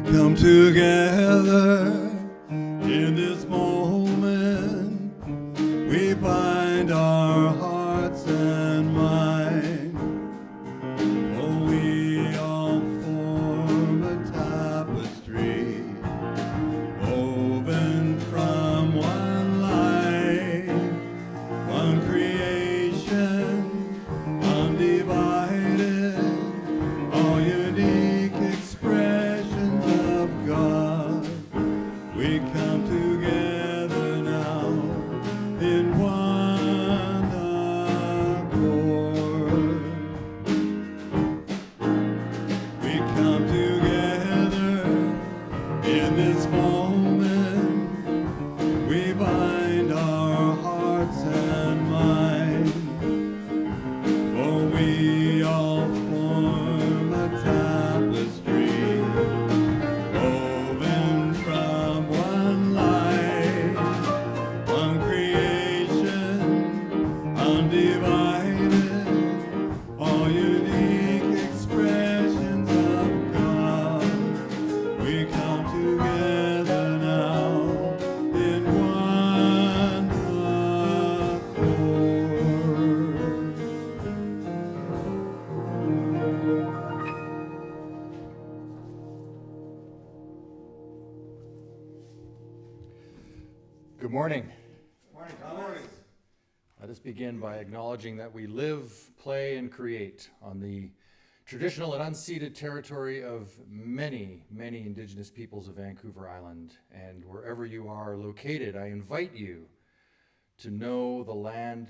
Come together in this moment, we bind our hearts and minds, for we all form a tapestry, woven from one life, one creation, undivided, all unique expressions of God. We come together now in one accord. We come together in this moment. We bind our hearts and minds, for we all form a tapestry, woven from one life, one creation, undivided, all unique expressions of God. We come together now in one accord. Good morning. Good morning. Let us begin by acknowledging that we live, play, and create on the traditional and unceded territory of many, many Indigenous peoples of Vancouver Island. And wherever you are located, I invite you to know the land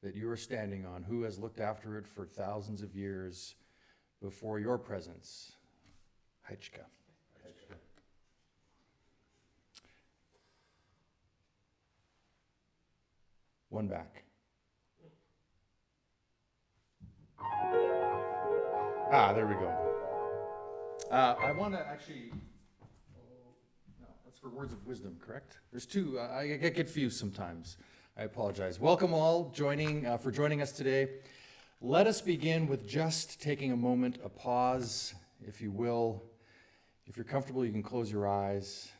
that you are standing on, who has looked after it for thousands of years before your presence. Haichka. One back. There we go. I want to actually, no, that's for words of wisdom, correct? There's two, I get confused sometimes. I apologize. Welcome all for joining us today. Let us begin with just taking a moment, a pause, if you will. If you're comfortable, you can close your eyes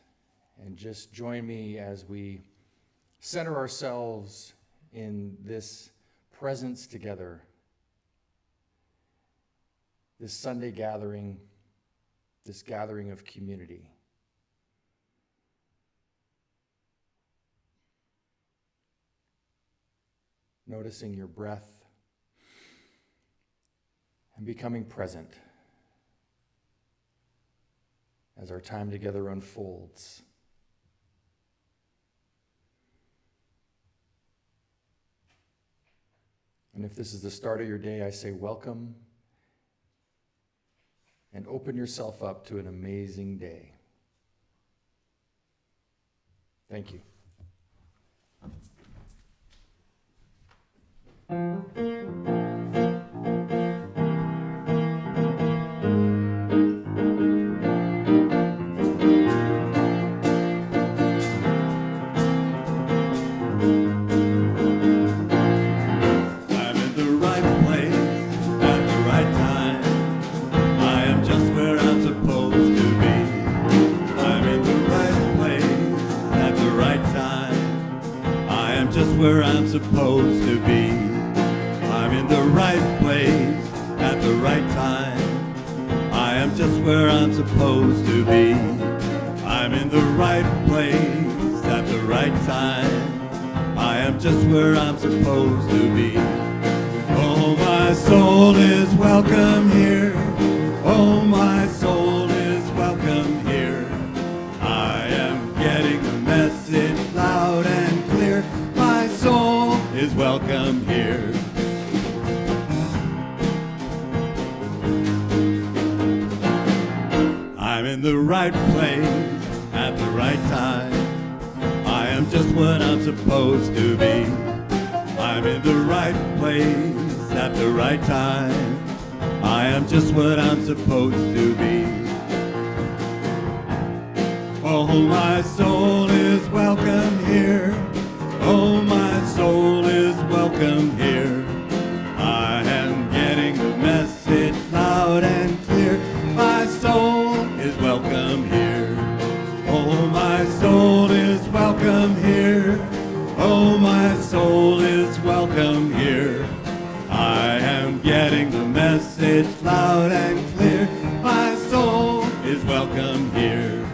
and just join me as we center ourselves in this presence together, this Sunday gathering, this gathering of community. Noticing your breath and becoming present as our time together unfolds. And if this is the start of your day, I say welcome and open yourself up to an amazing day. Thank you. Where I'm supposed to be. I'm in the right place at the right time. I am just where I'm supposed to be. I'm in the right place at the right time. I am just where I'm supposed to be. Oh, my soul is welcome here in the right place at the right time. I am just what I'm supposed to be. I'm in the right place at the right time. I am just what I'm supposed to be. Oh, my soul is welcome here. Oh, my soul is welcome here. I am getting the message loud and clear. My soul is welcome here. Oh, my soul is welcome here. Oh, my soul is welcome here. I am getting the message loud and clear. My soul is welcome here.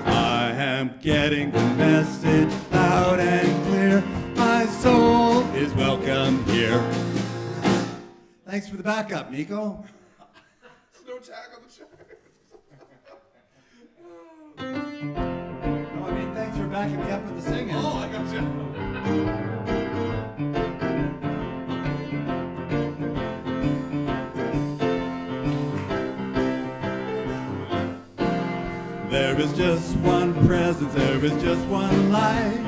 I am getting the message loud and clear. My soul is welcome here. Thanks for the backup, Nico. There's no tag on the chart. No, I mean, thanks for backing me up with the singing. Oh, I got you. There is just one presence, there is just one light,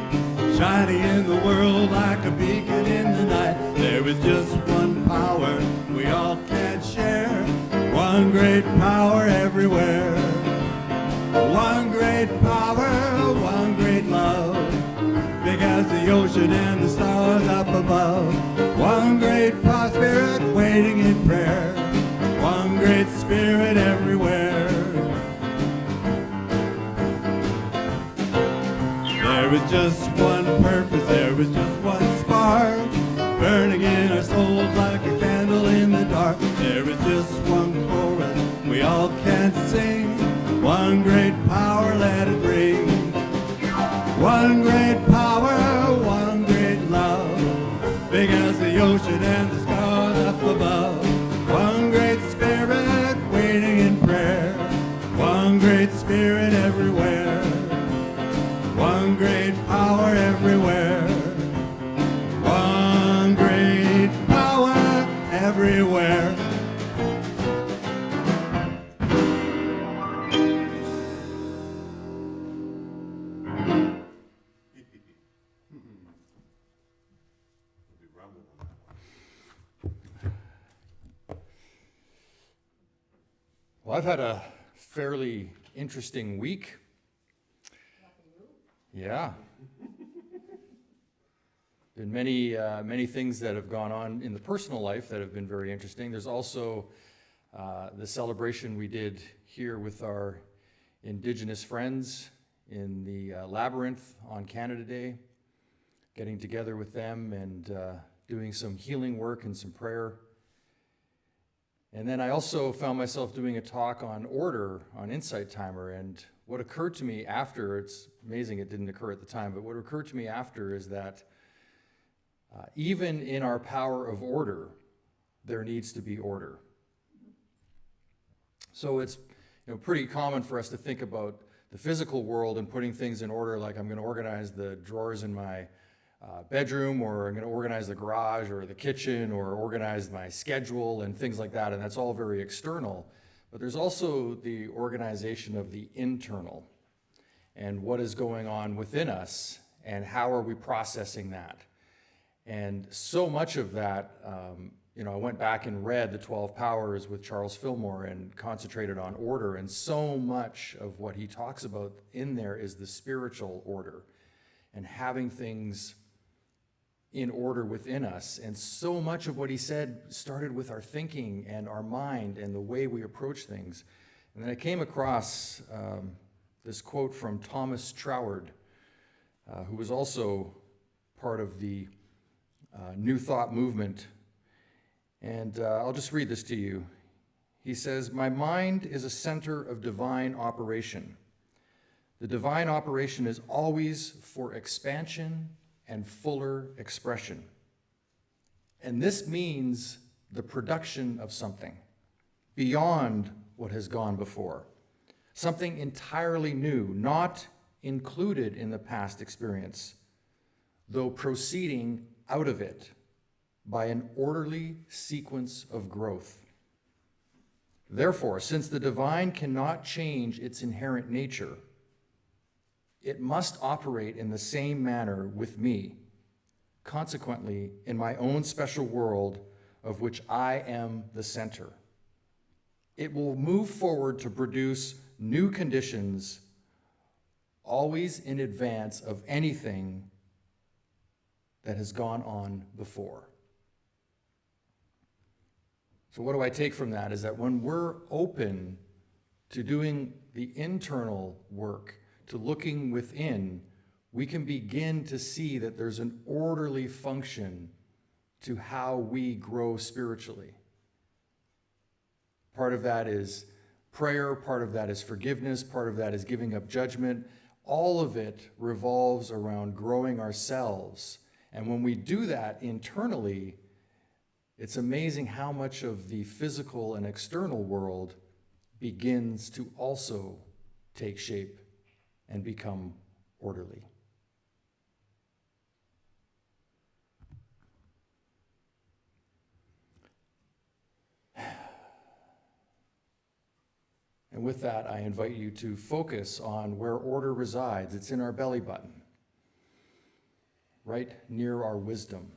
shining in the world like a beacon in the night. There is just one power we all can share, one great power everywhere. One great power, one great love, big as the ocean and the stars up above. One great spirit waiting in prayer, one great spirit everywhere. There is just one purpose, there is just one spark, burning in our souls like a candle in the dark. There is just one chorus we all can sing, one great power let it ring. One great power, one great love, big as the ocean and the stars up above. One great spirit waiting in prayer, one great spirit everywhere. One great power everywhere. One great power everywhere. Well, I've had a fairly interesting week. Yeah. Been many things that have gone on in the personal life that have been very interesting. There's also the celebration we did here with our Indigenous friends in the Labyrinth on Canada Day, getting together with them and doing some healing work and some prayer. And then I also found myself doing a talk on order on Insight Timer, and what occurred to me after, it's amazing it didn't occur at the time, but what occurred to me after is that even in our power of order, there needs to be order. So it's pretty common for us to think about the physical world and putting things in order, like I'm going to organize the drawers in my bedroom, or I'm going to organize the garage or the kitchen, or organize my schedule and things like that, and that's all very external. But there's also the organization of the internal and what is going on within us and how are we processing that. And so much of that, I went back and read the 12 Powers with Charles Fillmore and concentrated on order, and so much of what he talks about in there is the spiritual order and having things in order within us. And so much of what he said started with our thinking and our mind and the way we approach things. And then I came across this quote from Thomas Troward, who was also part of the New Thought movement. And I'll just read this to you. He says, "My mind is a center of divine operation. The divine operation is always for expansion and fuller expression. And this means the production of something beyond what has gone before, something entirely new, not included in the past experience, though proceeding out of it by an orderly sequence of growth. Therefore, since the divine cannot change its inherent nature, it must operate in the same manner with me, consequently, in my own special world of which I am the center. It will move forward to produce new conditions, always in advance of anything that has gone on before. So what do I take from that is that when we're open to doing the internal work, to looking within, we can begin to see that there's an orderly function to how we grow spiritually. Part of that is prayer, part of that is forgiveness, part of that is giving up judgment. All of it revolves around growing ourselves. And when we do that internally, it's amazing how much of the physical and external world begins to also take shape and become orderly. And with that, I invite you to focus on where order resides. It's in our belly button, right near our wisdom.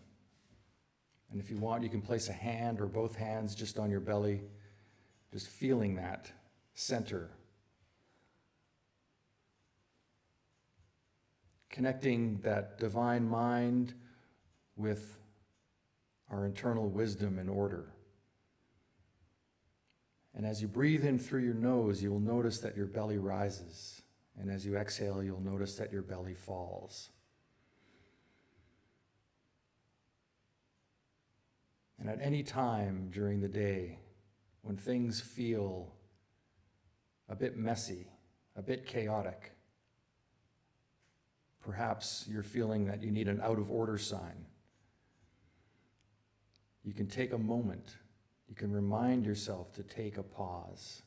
And if you want, you can place a hand or both hands just on your belly, just feeling that center. Connecting that divine mind with our internal wisdom and order. And as you breathe in through your nose, you will notice that your belly rises. And as you exhale, you'll notice that your belly falls. And at any time during the day, when things feel a bit messy, a bit chaotic, perhaps you're feeling that you need an out of order sign, you can take a moment. You can remind yourself to take a pause.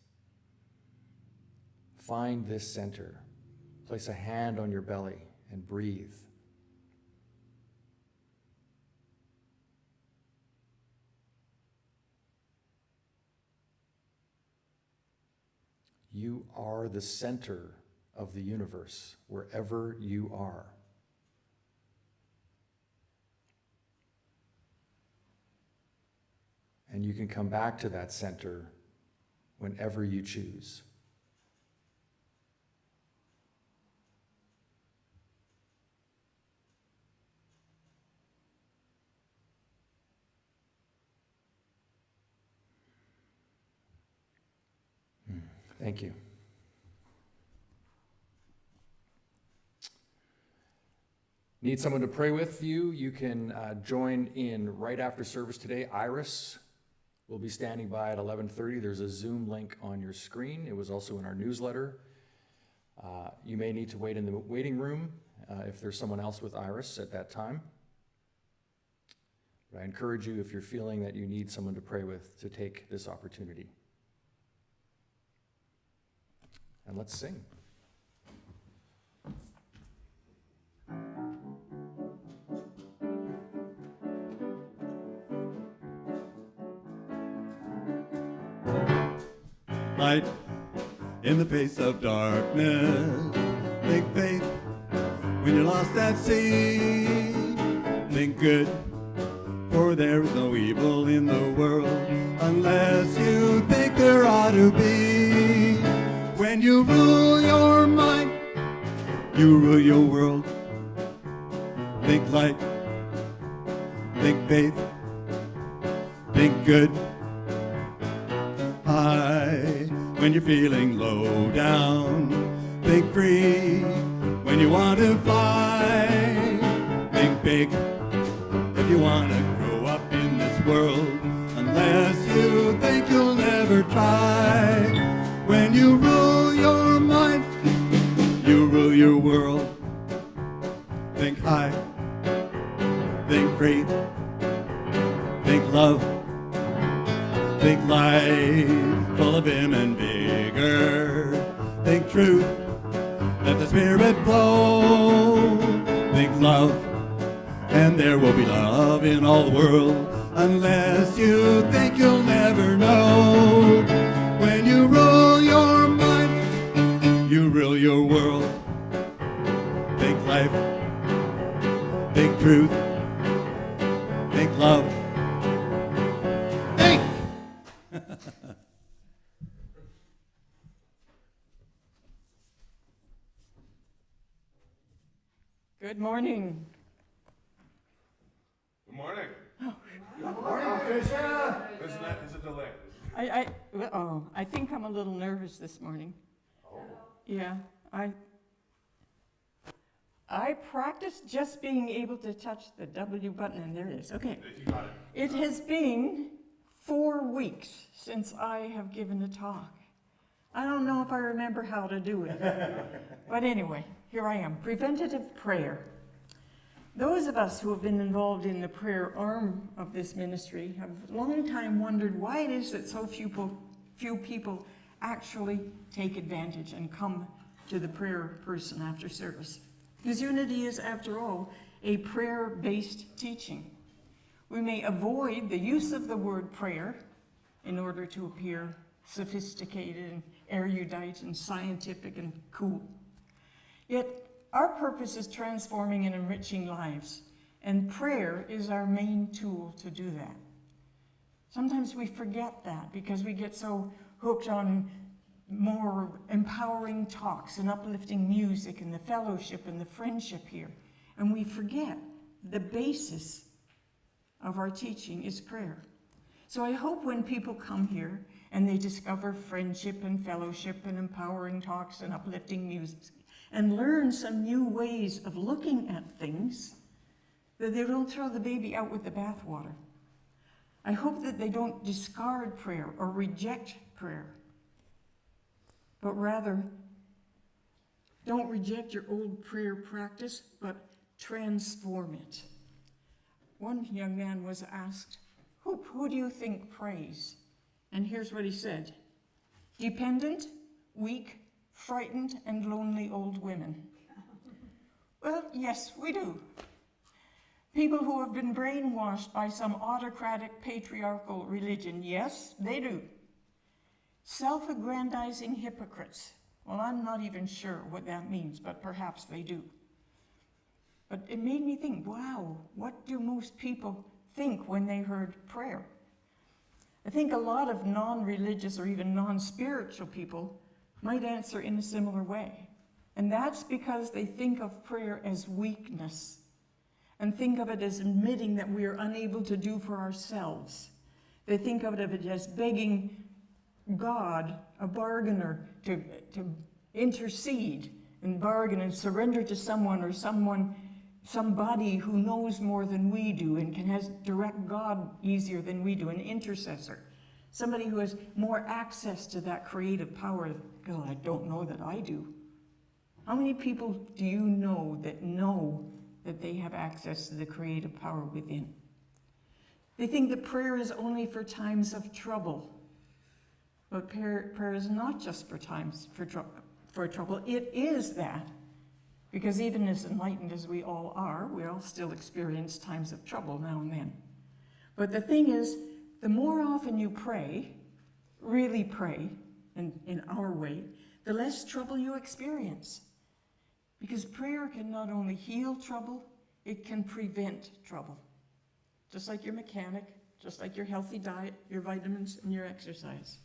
Find this center. Place a hand on your belly and breathe. You are the center of the universe, wherever you are. And you can come back to that center whenever you choose. Thank you. Need someone to pray with you? You can join in right after service today. Iris will be standing by at 11:30. There's a Zoom link on your screen. It was also in our newsletter. You may need to wait in the waiting room if there's someone else with Iris at that time. But I encourage you, if you're feeling that you need someone to pray with, to take this opportunity. And let's sing. Light in the face of darkness. Think faith when you're lost at sea. Think good, for there is no evil in the world unless you think there ought to be. When you rule your mind, you rule your world. Think light, think faith, think good. High when you're feeling low down. Think free when you want to fly. Think big if you want to grow up in this world, unless you think you'll never try. When you rule your mind, you rule your world. Think high, think free, think love, think life, full of vim and vigor. Think truth, let the spirit flow. Think love, and there will be love in all the world, unless you think you'll never know. Good morning. Good morning. Morning, Patricia. There's a delay. I think I'm a little nervous this morning. Oh. Yeah, I practiced just being able to touch the W button, and there it is. Okay. You got it. It has been 4 weeks since I have given a talk. I don't know if I remember how to do it. But anyway, here I am. Preventative prayer. Those of us who have been involved in the prayer arm of this ministry have a long time wondered why it is that so few people actually take advantage and come to the prayer person after service. Because unity is, after all, a prayer-based teaching. We may avoid the use of the word prayer in order to appear sophisticated and erudite and scientific and cool. Yet our purpose is transforming and enriching lives, and prayer is our main tool to do that. Sometimes we forget that because we get so hooked on more empowering talks and uplifting music and the fellowship and the friendship here. And we forget the basis of our teaching is prayer. So I hope when people come here and they discover friendship and fellowship and empowering talks and uplifting music and learn some new ways of looking at things, that they don't throw the baby out with the bathwater. I hope that they don't discard prayer or reject prayer, but rather don't reject your old prayer practice, but transform it. One young man was asked, who do you think prays? And here's what he said: dependent, weak, frightened, and lonely old women. Well, yes, we do. People who have been brainwashed by some autocratic patriarchal religion, yes, they do. Self-aggrandizing hypocrites. Well, I'm not even sure what that means, but perhaps they do. But it made me think, wow, what do most people think when they heard prayer? I think a lot of non-religious or even non-spiritual people might answer in a similar way. And that's because they think of prayer as weakness and think of it as admitting that we are unable to do for ourselves. They think of it as begging God, a bargainer, to intercede and bargain and surrender to someone or somebody who knows more than we do and has direct God easier than we do, an intercessor. Somebody who has more access to that creative power. God, I don't know that I do. How many people do you know that they have access to the creative power within? They think that prayer is only for times of trouble. But prayer is not just for times for trouble. It is that. Because even as enlightened as we all are, we all still experience times of trouble now and then. But the thing is, the more often you pray, really pray, in our way, the less trouble you experience. Because prayer can not only heal trouble, it can prevent trouble. Just like your mechanic, just like your healthy diet, your vitamins, and your exercise.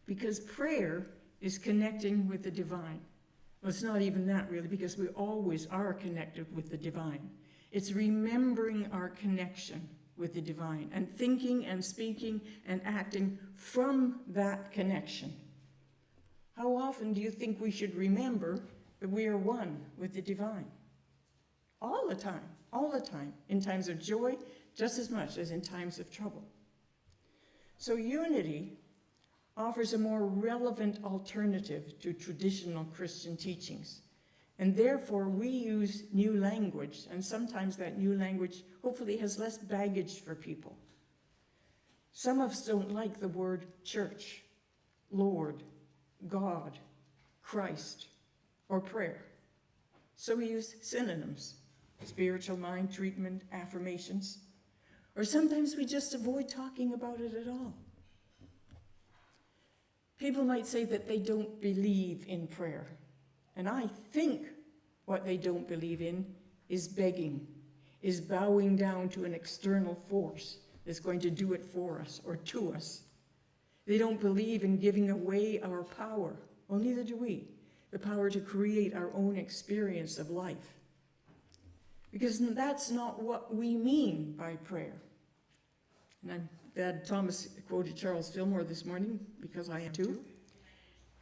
Because prayer is connecting with the divine. Well, it's not even that really, because we always are connected with the divine. It's remembering our connection with the divine and thinking and speaking and acting from that connection. How often do you think we should remember that we are one with the divine? All the time, in times of joy, just as much as in times of trouble. So unity offers a more relevant alternative to traditional Christian teachings. And therefore, we use new language, and sometimes that new language hopefully has less baggage for people. Some of us don't like the word church, Lord, God, Christ, or prayer. So we use synonyms, spiritual mind treatment, affirmations, or sometimes we just avoid talking about it at all. People might say that they don't believe in prayer. And I think what they don't believe in is begging, is bowing down to an external force is going to do it for us or to us. They don't believe in giving away our power. Well, neither do we. The power to create our own experience of life. Because that's not what we mean by prayer. And I'm glad Thomas quoted Charles Fillmore this morning, because I am too.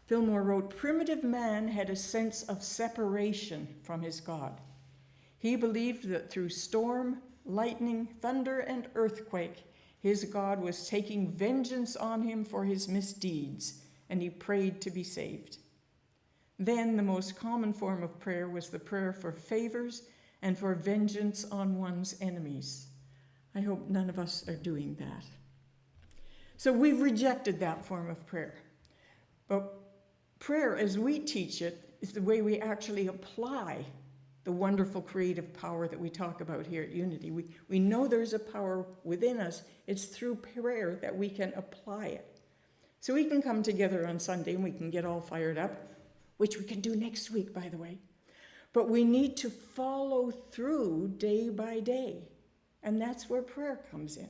Fillmore wrote, "Primitive man had a sense of separation from his God. He believed that through storm, lightning, thunder, and earthquake, his God was taking vengeance on him for his misdeeds, and he prayed to be saved. Then the most common form of prayer was the prayer for favors and for vengeance on one's enemies." I hope none of us are doing that. So we've rejected that form of prayer. But prayer, as we teach it, is the way we actually apply the wonderful creative power that we talk about here at Unity. We know there's a power within us. It's through prayer that we can apply it. So we can come together on Sunday and we can get all fired up, which we can do next week, by the way. But we need to follow through day by day. And that's where prayer comes in.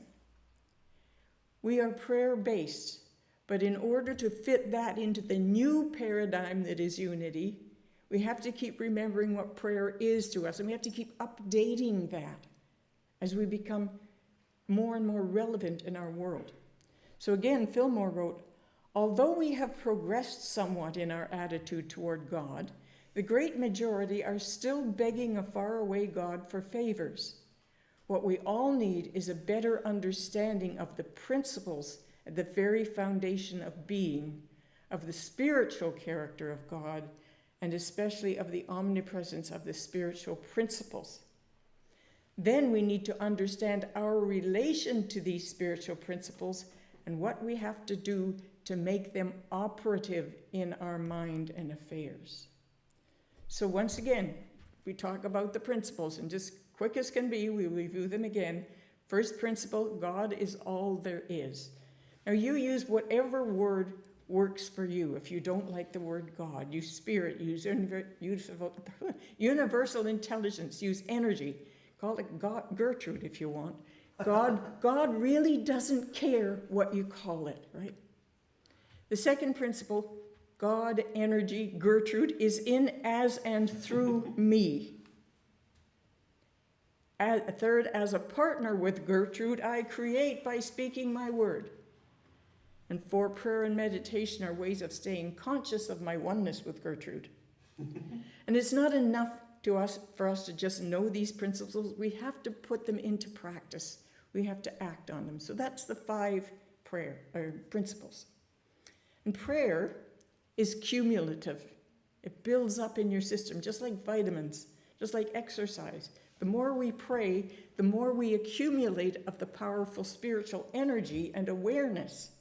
We are prayer-based, but in order to fit that into the new paradigm that is Unity, we have to keep remembering what prayer is to us, and we have to keep updating that as we become more and more relevant in our world. So again, Fillmore wrote, "Although we have progressed somewhat in our attitude toward God, the great majority are still begging a faraway God for favors. What we all need is a better understanding of the principles at the very foundation of being, of the spiritual character of God, and especially of the omnipresence of the spiritual principles. Then we need to understand our relation to these spiritual principles and what we have to do to make them operative in our mind and affairs." So once again, we talk about the principles, and just quick as can be, we review them again. First principle, God is all there is. Now you use whatever word works for you. If you don't like the word God, use spirit, use universal intelligence, use energy. Call it God, Gertrude if you want. God really doesn't care what you call it, right? The second principle, God, energy, Gertrude, is in, as, and through me. Third, as a partner with Gertrude, I create by speaking my word. And four, prayer and meditation are ways of staying conscious of my oneness with Gertrude. And it's not enough for us to just know these principles. We have to put them into practice. We have to act on them. So that's the 5 principles. And prayer is cumulative. It builds up in your system, just like vitamins, just like exercise. The more we pray, the more we accumulate of the powerful spiritual energy and awareness.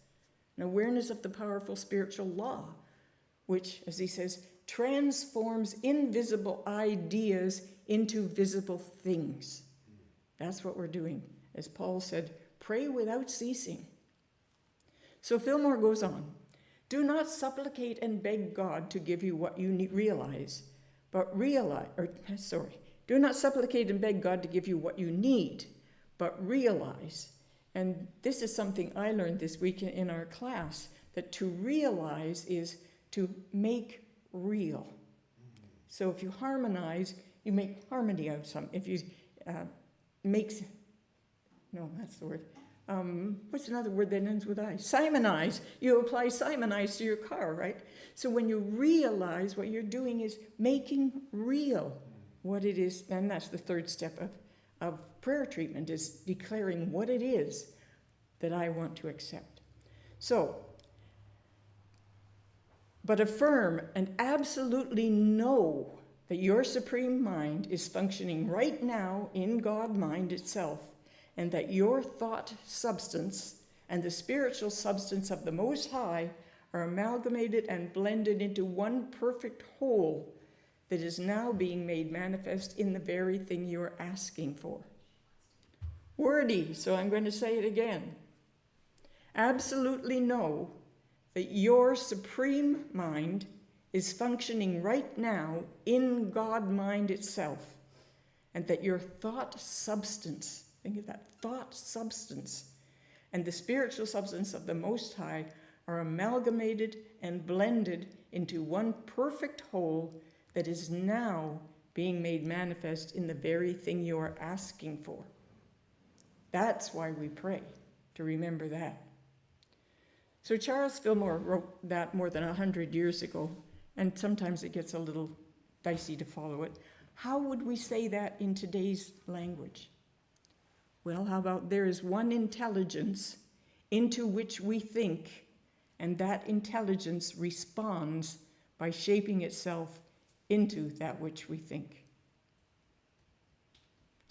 An awareness of the powerful spiritual law, which, as he says, transforms invisible ideas into visible things. That's what we're doing. As Paul said, pray without ceasing. So Fillmore goes on, "Do not supplicate and beg God to give you what you do not supplicate and beg God to give you what you need, but realize," and this is something I learned this week in our class, that to realize is to make real. So if you harmonize, you make harmony out of something. If you that's the word. What's another word that ends with I? Simonize. You apply simonize to your car, right? So when you realize, what you're doing is making real what it is, and that's the third step of prayer treatment, is declaring what it is that I want to accept. So, but affirm and absolutely know that your supreme mind is functioning right now in God mind itself, and that your thought substance and the spiritual substance of the Most High are amalgamated and blended into one perfect whole that is now being made manifest in the very thing you're asking for. Wordy, so I'm going to say it again. Absolutely know that your supreme mind is functioning right now in God mind itself, and that your thought substance, think of that, thought substance, and the spiritual substance of the Most High are amalgamated and blended into one perfect whole that is now being made manifest in the very thing you are asking for. That's why we pray, to remember that. So Charles Fillmore wrote that more than 100 years ago, and sometimes it gets a little dicey to follow it. How would we say that in today's language? Well, how about there is one intelligence into which we think, and that intelligence responds by shaping itself into that which we think.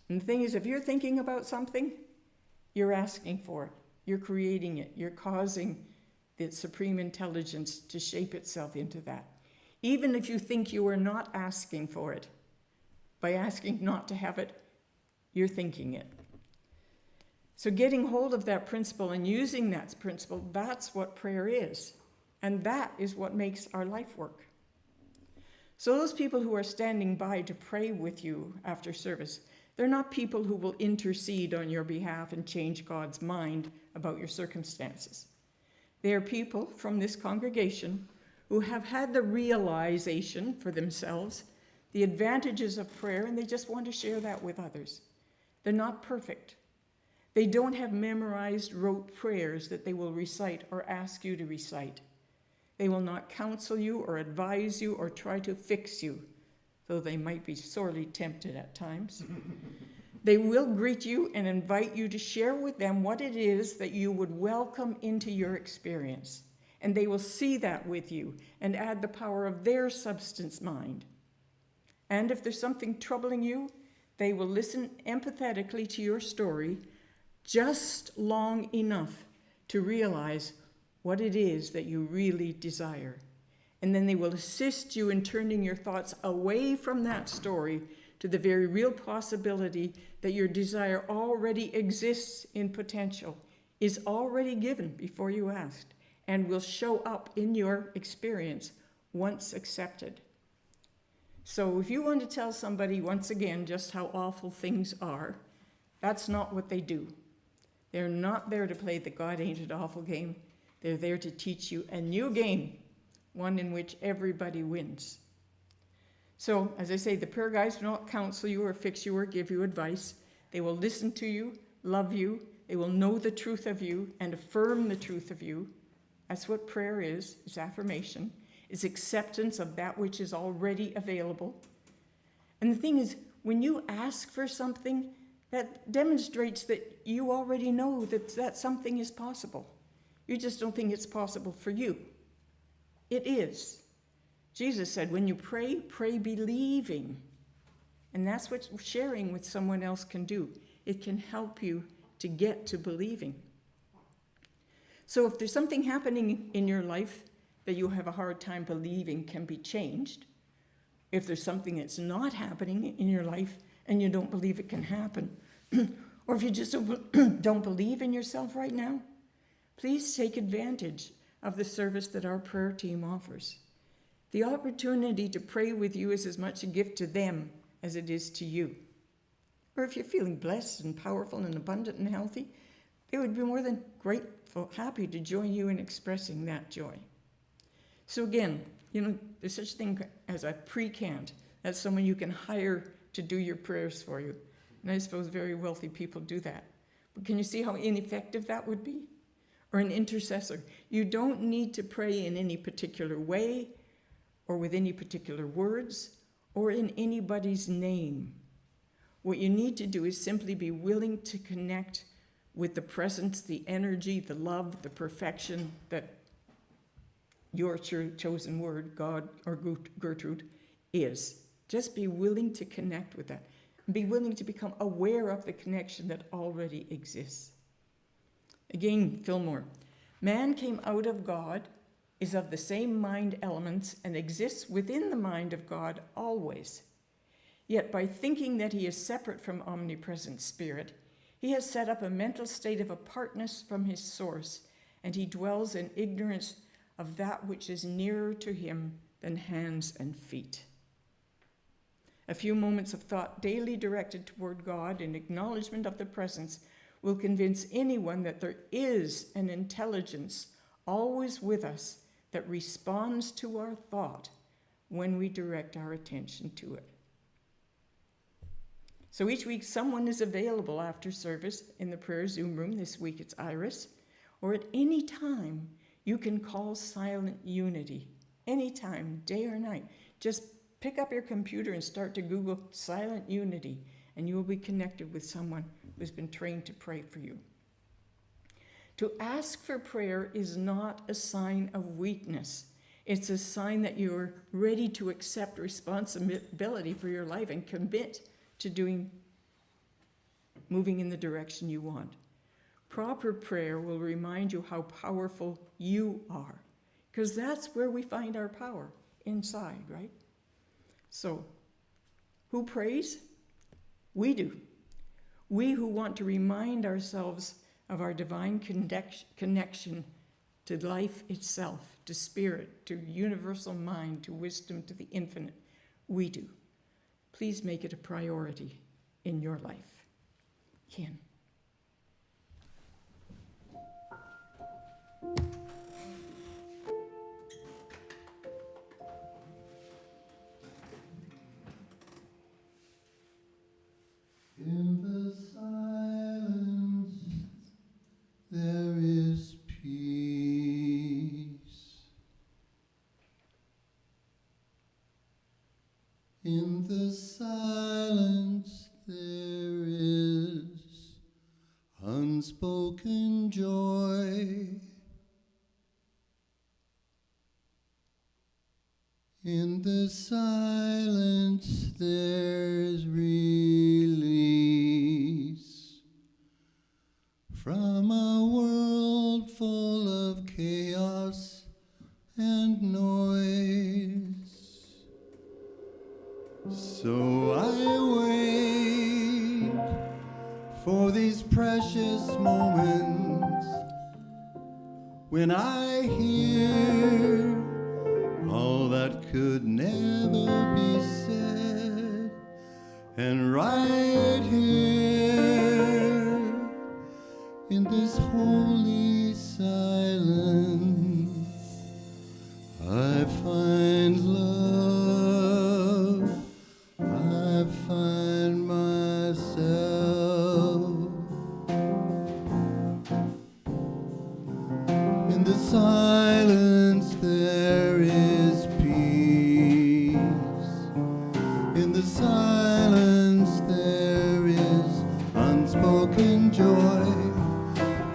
And the thing is, if you're thinking about something, you're asking for it, you're creating it, you're causing the supreme intelligence to shape itself into that. Even if you think you are not asking for it, by asking not to have it, you're thinking it. So getting hold of that principle and using that principle, that's what prayer is. And that is what makes our life work. So those people who are standing by to pray with you after service, they're not people who will intercede on your behalf and change God's mind about your circumstances. They are people from this congregation who have had the realization for themselves, the advantages of prayer, and they just want to share that with others. They're not perfect. They don't have memorized rote prayers that they will recite or ask you to recite. They will not counsel you or advise you or try to fix you, though they might be sorely tempted at times. They will greet you and invite you to share with them what it is that you would welcome into your experience. And they will see that with you and add the power of their substance mind. And if there's something troubling you, they will listen empathetically to your story just long enough to realize what it is that you really desire. And then they will assist you in turning your thoughts away from that story to the very real possibility that your desire already exists in potential, is already given before you asked, and will show up in your experience once accepted. So if you want to tell somebody once again just how awful things are, that's not what they do. They're not there to play the God ain't it awful game. They're there to teach you a new game, one in which everybody wins. So, as I say, the prayer guys will not counsel you or fix you or give you advice. They will listen to you, love you. They will know the truth of you and affirm the truth of you. That's what prayer is. It's affirmation. It's acceptance of that which is already available. And the thing is, when you ask for something, that demonstrates that you already know that that something is possible. You just don't think it's possible for you. It is. Jesus said, when you pray, pray believing. And that's what sharing with someone else can do. It can help you to get to believing. So if there's something happening in your life that you have a hard time believing can be changed, if there's something that's not happening in your life and you don't believe it can happen, or if you just don't believe in yourself right now, please take advantage of the service that our prayer team offers. The opportunity to pray with you is as much a gift to them as it is to you. Or if you're feeling blessed and powerful and abundant and healthy, they would be more than grateful, happy to join you in expressing that joy. So again, there's such a thing as a pre-cant. That's someone you can hire to do your prayers for you. And I suppose very wealthy people do that. But can you see how ineffective that would be? Or an intercessor. You don't need to pray in any particular way or with any particular words or in anybody's name. What you need to do is simply be willing to connect with the presence, the energy, the love, the perfection that your chosen word, God or Gertrude, is. Just be willing to connect with that. Be willing to become aware of the connection that already exists. Again, Fillmore, man came out of God, is of the same mind elements, and exists within the mind of God always. Yet by thinking that he is separate from omnipresent spirit, he has set up a mental state of apartness from his source, and he dwells in ignorance of that which is nearer to him than hands and feet. A few moments of thought daily directed toward God in acknowledgement of the presence will convince anyone that there is an intelligence always with us that responds to our thought when we direct our attention to it. So each week someone is available after service in the prayer Zoom room. This week it's Iris. Or at any time you can call Silent Unity. Anytime, day or night. Just pick up your computer and start to Google Silent Unity, and you will be connected with someone who's been trained to pray for you. To ask for prayer is not a sign of weakness. It's a sign that you're ready to accept responsibility for your life and commit to moving in the direction you want. Proper prayer will remind you how powerful you are, because that's where we find our power, inside, right? So, who prays? We do. We who want to remind ourselves of our divine connection to life itself, to spirit, to universal mind, to wisdom, to the infinite. We do. Please make it a priority in your life. Ken. In the silence there is peace. In the silence there is unspoken joy. In the silence there's release from a world full of chaos and noise. So I wait for these precious moments when I hear all that could never be said, and right here in this holy silence I find love, I find myself. In the silence there is peace. In the silence there is unspoken joy.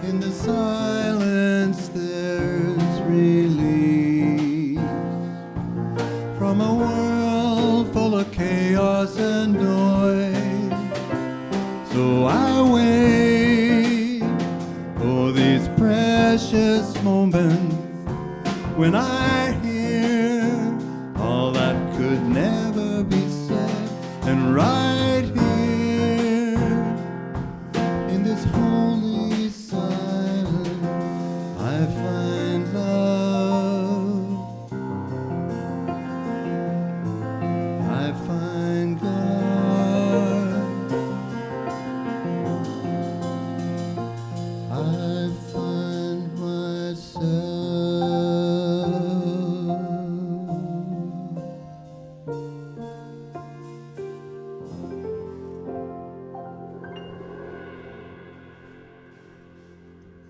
In the silence there's release from a world full of chaos and noise. So I wait for these precious moments when I hear all that could never be said, and right here in this holy silence I find love, I find God, I find myself.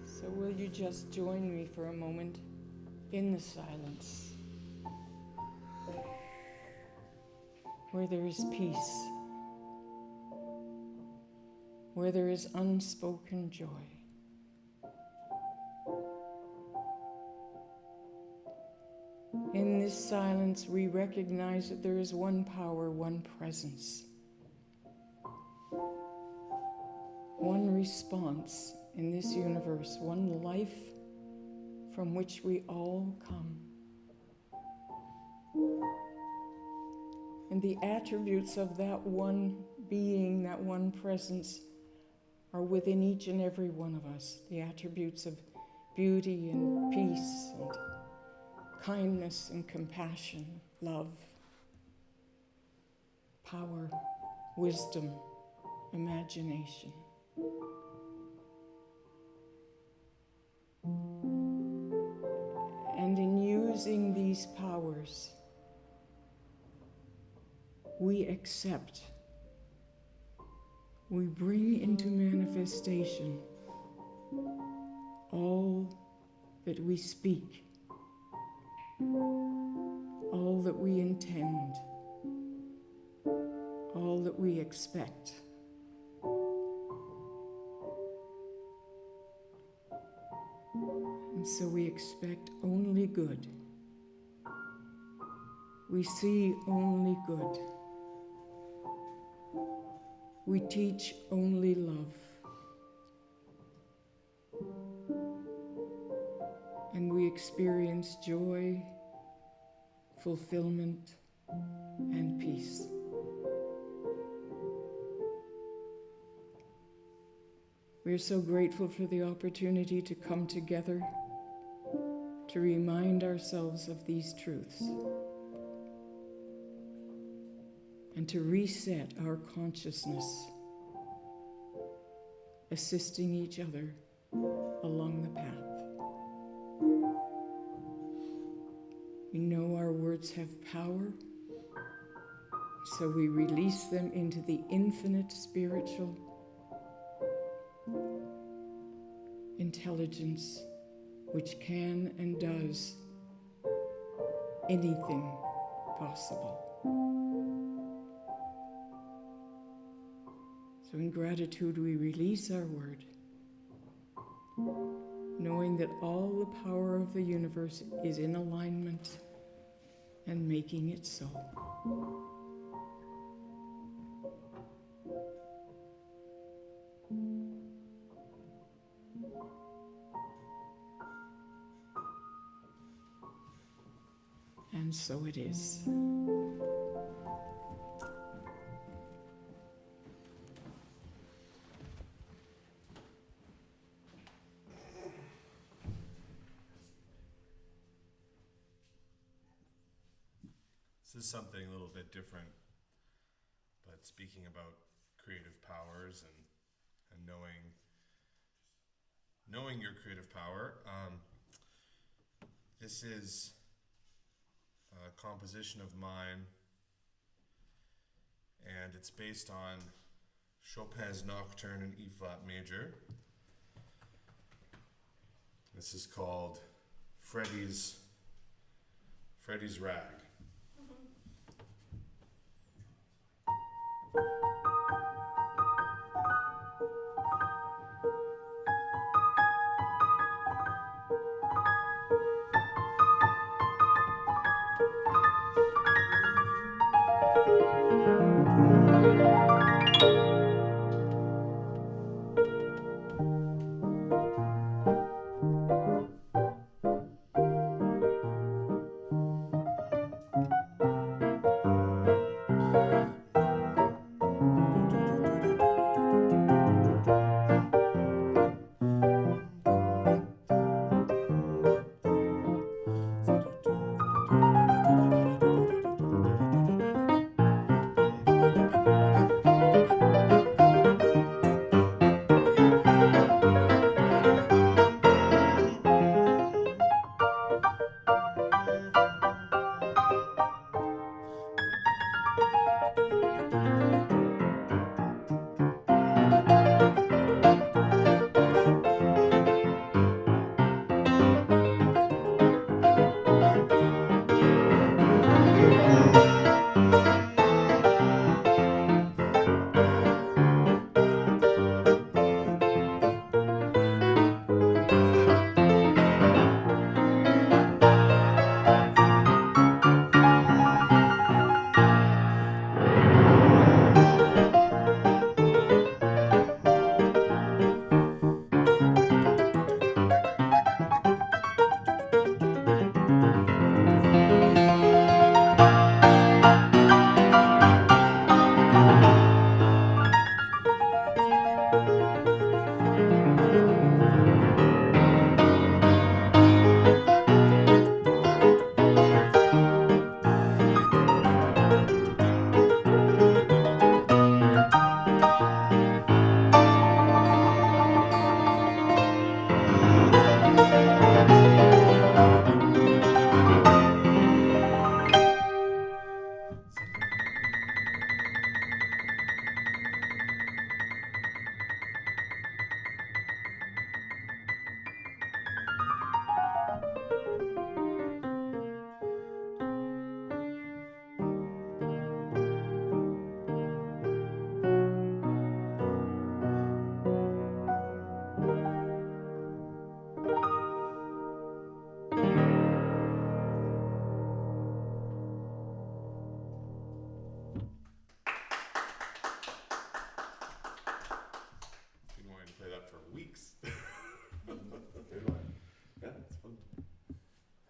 So will you just join me for a moment in the silence, where there is peace, where there is unspoken joy. In this silence, we recognize that there is one power, one presence, one response in this universe, one life from which we all come. And the attributes of that one being, that one presence, are within each and every one of us. The attributes of beauty and peace and kindness and compassion, love, power, wisdom, imagination. using these powers, we accept, we bring into manifestation all that we speak, all that we intend, all that we expect. And so we expect only good. We see only good. We teach only love. And we experience joy, fulfillment, and peace. We're so grateful for the opportunity to come together to remind ourselves of these truths and to reset our consciousness, assisting each other along the path. We know our words have power, so we release them into the infinite spiritual intelligence which can and does anything possible. So in gratitude we release our word, knowing that all the power of the universe is in alignment and making it so. And so it is. This is something a little bit different, but speaking about creative powers and knowing your creative power. This is a composition of mine, and it's based on Chopin's Nocturne in E-flat major. This is called Freddie's Rag.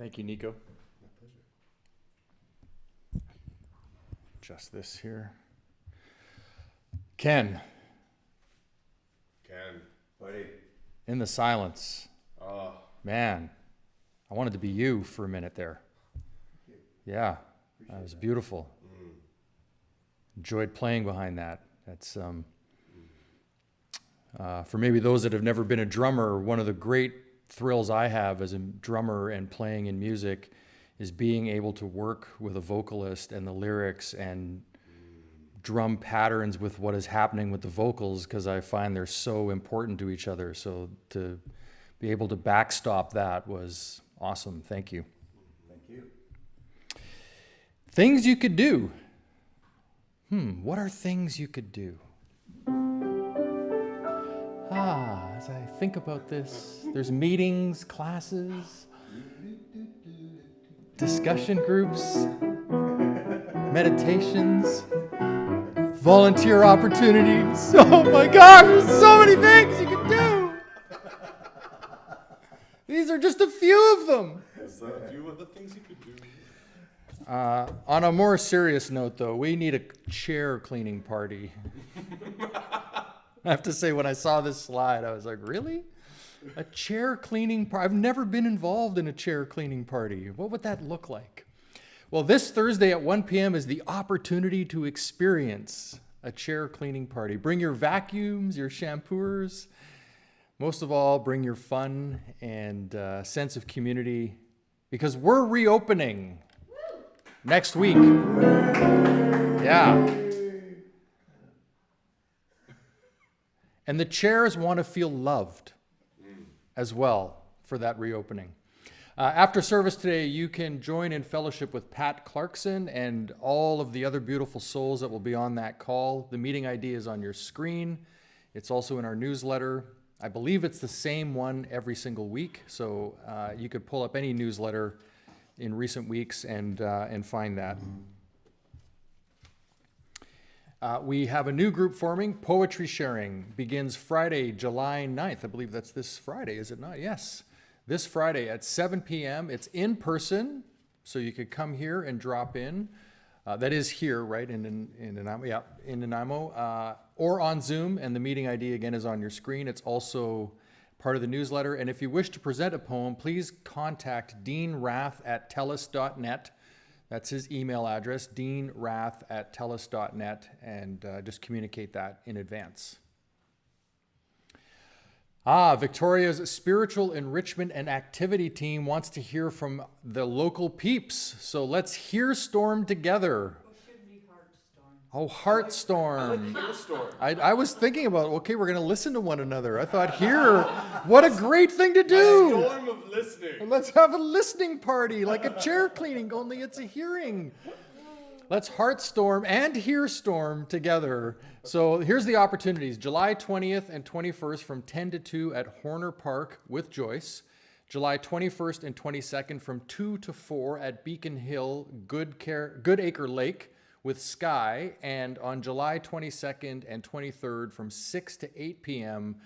Thank you, Nico. Just this here. Ken, Buddy. in the silence. Oh, Man, I wanted to be you for a minute there. Yeah, that was beautiful. Enjoyed playing behind that. That's for maybe those that have never been a drummer, one of the great thrills I have as a drummer and playing in music is being able to work with a vocalist and the lyrics and drum patterns with what is happening with the vocals, because I find they're so important to each other. So to be able to backstop that was awesome. Thank you. Thank you. Things you could do. What are things you could do? As I think about this, there's meetings, classes, discussion groups, meditations, volunteer opportunities. Oh my gosh, there's so many things you could do. These are just a few of them. is that a few of the things you could do? On a more serious note, though, we need a chair cleaning party. I have to say, when I saw this slide, I was like, really? A chair cleaning party? I've never been involved in a chair cleaning party. What would that look like? Well, this Thursday at 1 p.m. is the opportunity to experience a chair cleaning party. Bring your vacuums, your shampooers. Most of all, bring your fun and sense of community, because we're reopening next week. Yeah. And the chairs want to feel loved as well for that reopening. After service today, you can join in fellowship with Pat Clarkson and all of the other beautiful souls that will be on that call. The meeting ID is on your screen. It's also in our newsletter. I believe it's the same one every single week, so you could pull up any newsletter in recent weeks and find that. We have a new group forming. Poetry sharing begins Friday, July 9th. I believe that's this Friday, is it not? Yes. This Friday at 7 p.m. It's in person, so you could come here and drop in. That is here, right, in Nanaimo? Yeah, in Nanaimo. Or on Zoom, and the meeting ID, again, is on your screen. It's also part of the newsletter. And if you wish to present a poem, please contact Dean Rath at telus.net. That's his email address, deanrath@telus.net, and just communicate that in advance. Victoria's Spiritual Enrichment and Activity Team wants to hear from the local peeps. So let's hear Storm together. Oh, Heartstorm. I was thinking about, okay, we're going to listen to one another. I thought, here, what a great thing to do. Storm of listening. Let's have a listening party, like a chair cleaning, only it's a hearing. Let's Heartstorm and Hear Storm together. So here's the opportunities. July 20th and 21st from 10 to 2 at Horner Park with Joyce. July 21st and 22nd from 2 to 4 at Beacon Hill, Goodacre Lake with Sky. And on July 22nd and 23rd from 6 to 8 p.m.,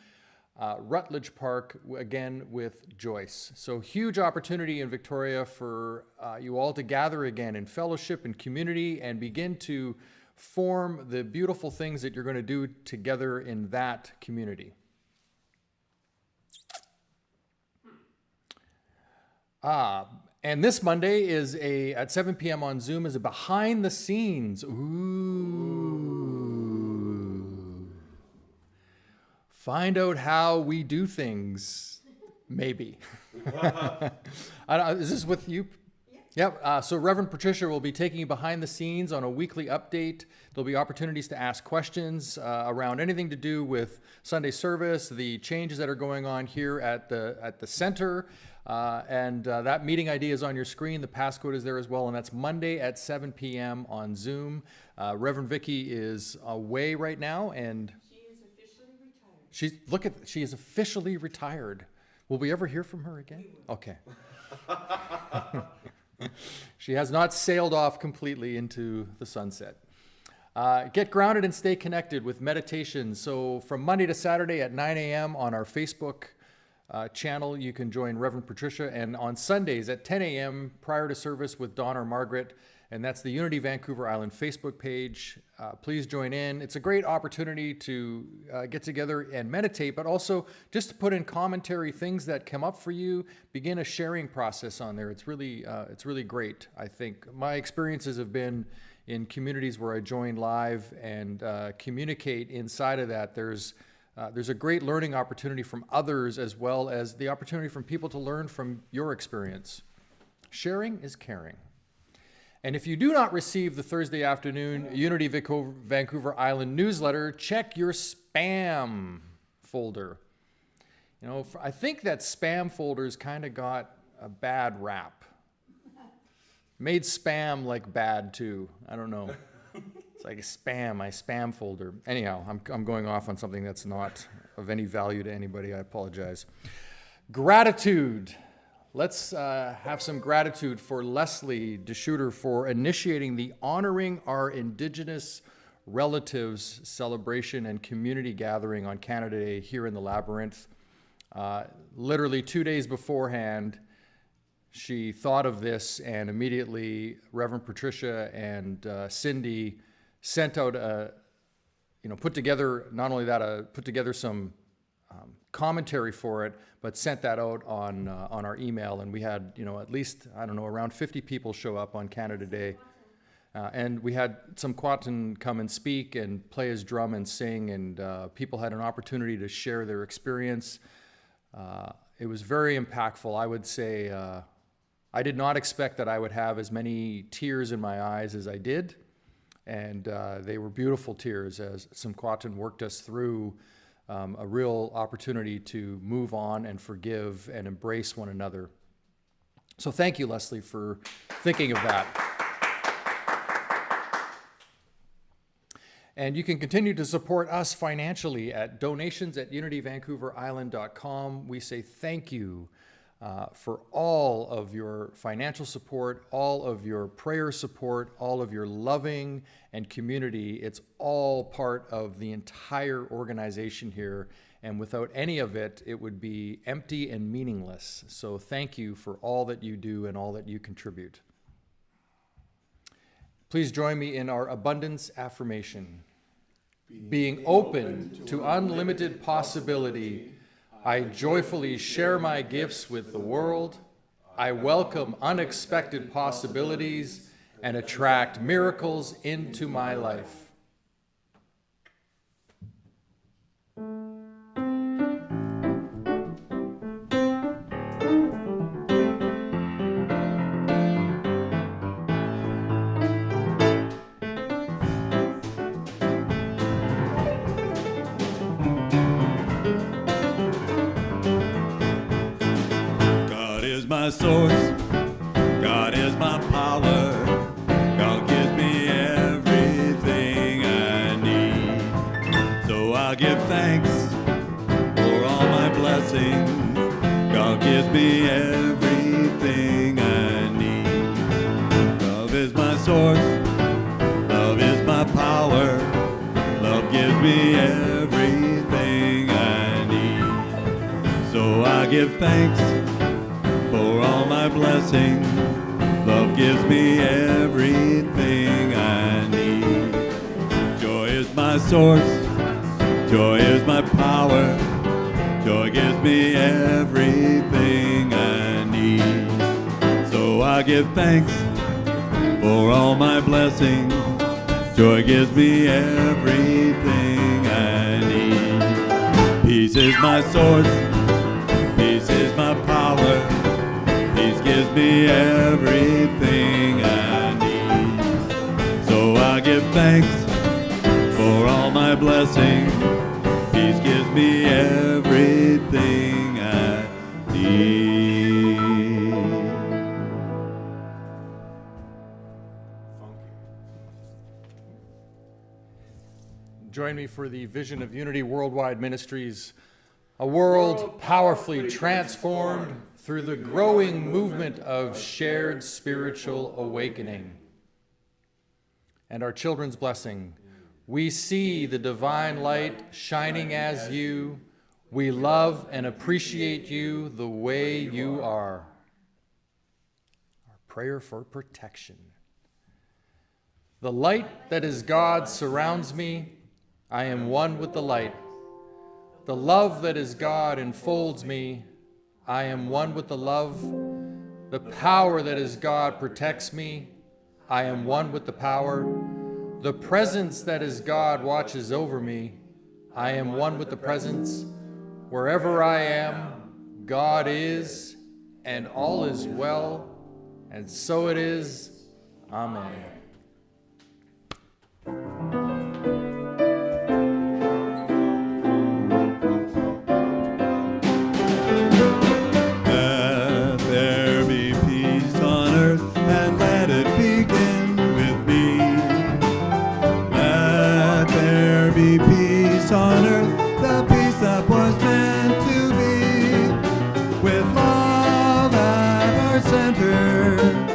Rutledge Park, again with Joyce. So huge opportunity in Victoria for you all to gather again in fellowship and community and begin to form the beautiful things that you're going to do together in that community. And this Monday is at 7 p.m. on Zoom is a behind the scenes. Ooh. Find out how we do things, maybe. Is this with you? Yep. So Reverend Patricia will be taking you behind the scenes on a weekly update. There'll be opportunities to ask questions around anything to do with Sunday service, the changes that are going on here at the center. And that meeting ID is on your screen. The passcode is there as well, and that's Monday at 7 p.m. on Zoom. Reverend Vicky is away right now, and she is officially retired. Will we ever hear from her again? Okay. She has not sailed off completely into the sunset. Get grounded and stay connected with meditation. So from Monday to Saturday at 9 a.m. on our Facebook channel, you can join Reverend Patricia, and on Sundays at 10 a.m. prior to service with Don or Margaret, and that's the Unity Vancouver Island Facebook page. Please join in. It's a great opportunity to get together and meditate, but also just to put in commentary, things that come up for you, begin a sharing process on there. It's really great, I think. My experiences have been in communities where I join live and communicate inside of that. There's a great learning opportunity from others, as well as the opportunity from people to learn from your experience. Sharing is caring. And if you do not receive the Thursday afternoon Unity Vancouver Island newsletter, check your spam folder. You know, I think that spam folders kind of got a bad rap. Made spam like bad too. I don't know. It's like my spam folder. Anyhow, I'm going off on something that's not of any value to anybody. I apologize. Gratitude. Let's have some gratitude for Leslie DeShooter for initiating the Honoring Our Indigenous Relatives celebration and community gathering on Canada Day here in the Labyrinth. Literally 2 days beforehand, she thought of this, and immediately Reverend Patricia and Cindy sent out put together some commentary for it, but sent that out on our email, and we had at least around 50 people show up on Canada Day, and we had some Kwatan come and speak and play his drum and sing, and people had an opportunity to share their experience. It was very impactful. I would say I did not expect that I would have as many tears in my eyes as I did, and they were beautiful tears as some Kwatan worked us through a real opportunity to move on and forgive and embrace one another. So thank you, Leslie, for thinking of that. And you can continue to support us financially at donations@unityvancouverisland.com. We say thank you for all of your financial support, all of your prayer support, all of your loving and community. It's all part of the entire organization here, and without any of it, it would be empty and meaningless. So thank you for all that you do and all that you contribute. Please join me in our abundance affirmation. Being open to unlimited possibility, I joyfully share my gifts with the world. I welcome unexpected possibilities and attract miracles into my life. My source, God is my power, God gives me everything I need. So I give thanks for all my blessings, God gives me everything I need. Love is my source, love is my power, love gives me everything I need. So I give thanks for all my blessings, love gives me everything I need. Joy is my source, joy is my power, joy gives me everything I need. So I give thanks for all my blessings, joy gives me everything I need. Peace is my source, peace is my power, peace gives me everything I need. So I give thanks for all my blessings. Peace gives me everything I need. Join me for the Vision of Unity Worldwide Ministries, a world powerfully transformed through the growing movement of shared spiritual awakening. And our children's blessing. We see the divine light shining as you. We love and appreciate you the way you are. Our prayer for protection. The light that is God surrounds me. I am one with the light. The love that is God enfolds me. I am one with the love. The power that is God protects me. I am one with the power. The presence that is God watches over me. I am one with the presence. Wherever I am, God is, and all is well, and so it is. Amen. Let there be peace on earth, and let it begin with me. Let there be peace on earth, the peace that was meant to be, with love at our center.